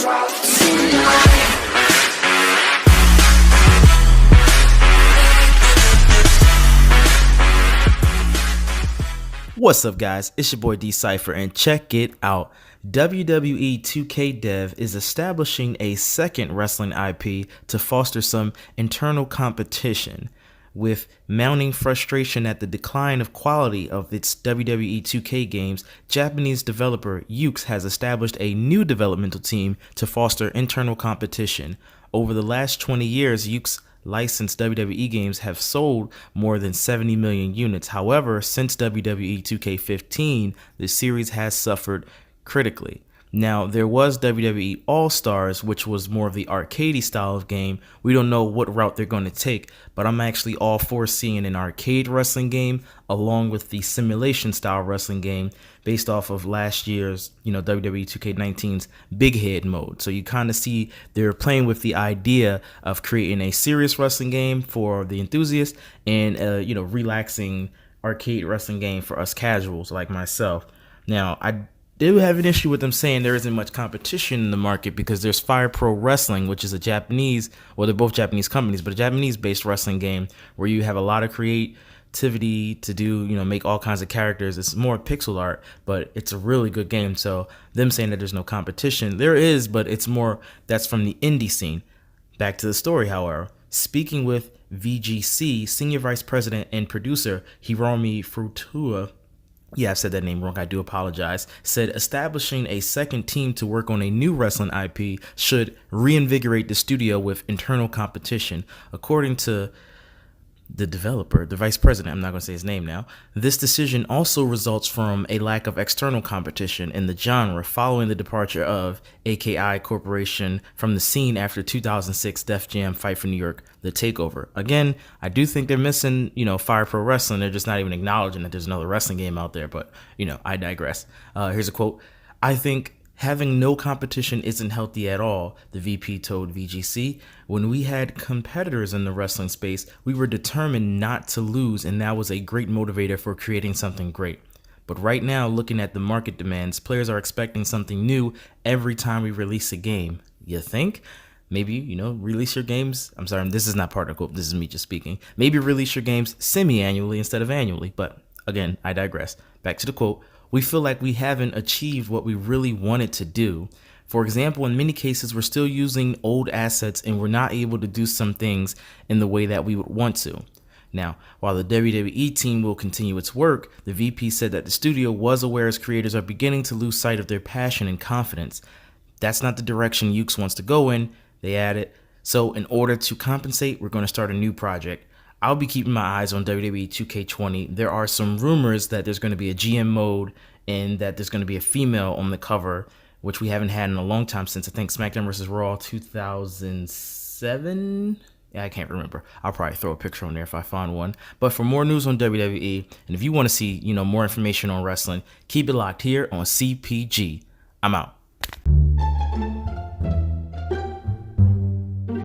What's up, guys? It's your boy D Cypher, and check it out. WWE 2K Dev is establishing a second wrestling IP to foster some internal competition. With mounting frustration at the decline of quality of its WWE 2K games, Japanese developer Yuke's has established a new developmental team to foster internal competition. Over the last 20 years, Yuke's licensed WWE games have sold more than 70 million units. However, since WWE 2K15, the series has suffered critically. Now, there was WWE All-Stars, which was more of the arcadey style of game. We don't know what route they're going to take, but I'm actually all for seeing an arcade wrestling game along with the simulation style wrestling game based off of last year's, WWE 2K19's Big Head mode. So you kind of see they're playing with the idea of creating a serious wrestling game for the enthusiasts and relaxing arcade wrestling game for us casuals like myself. Now, I do have an issue with them saying there isn't much competition in the market because there's Fire Pro Wrestling, which is a Japanese, well, they're both Japanese companies, but a Japanese-based wrestling game where you have a lot of creativity to do, make all kinds of characters. It's more pixel art, but it's a really good game. So them saying that there's no competition, there is, but it's more that's from the indie scene. Back to the story, however. Speaking with VGC, Senior Vice President and Producer Hiromi Furuta, yeah, I said that name wrong, I do apologize, said establishing a second team to work on a new wrestling IP should reinvigorate the studio with internal competition. According to the developer, the vice president, I'm not going to say his name now, this decision also results from a lack of external competition in the genre following the departure of AKI Corporation from the scene after 2006 Def Jam Fight for New York, The Takeover. Again, I do think they're missing, Fire Pro Wrestling. They're just not even acknowledging that there's another wrestling game out there, but, I digress. Here's a quote. "I think having no competition isn't healthy at all," the VP told VGC. "When we had competitors in the wrestling space, we were determined not to lose, and that was a great motivator for creating something great. But right now, looking at the market demands, players are expecting something new every time we release a game. You think? Maybe, release your games." I'm sorry, this is not part of the quote. This is me just speaking. "Maybe release your games semi-annually instead of annually." But again, I digress. Back to the quote. "We feel like we haven't achieved what we really wanted to do. For example, in many cases, we're still using old assets and we're not able to do some things in the way that we would want to." Now, while the WWE team will continue its work, the VP said that the studio was aware as creators are beginning to lose sight of their passion and confidence. That's not the direction Yuke's wants to go in, they added. "So in order to compensate, we're going to start a new project. I'll be keeping my eyes on WWE 2K20. There are some rumors that there's going to be a GM mode and that there's going to be a female on the cover, which we haven't had in a long time since I think SmackDown vs. Raw 2007. Yeah, I can't remember. I'll probably throw a picture on there if I find one. But for more news on WWE, and if you want to see, more information on wrestling, keep it locked here on CPG. I'm out.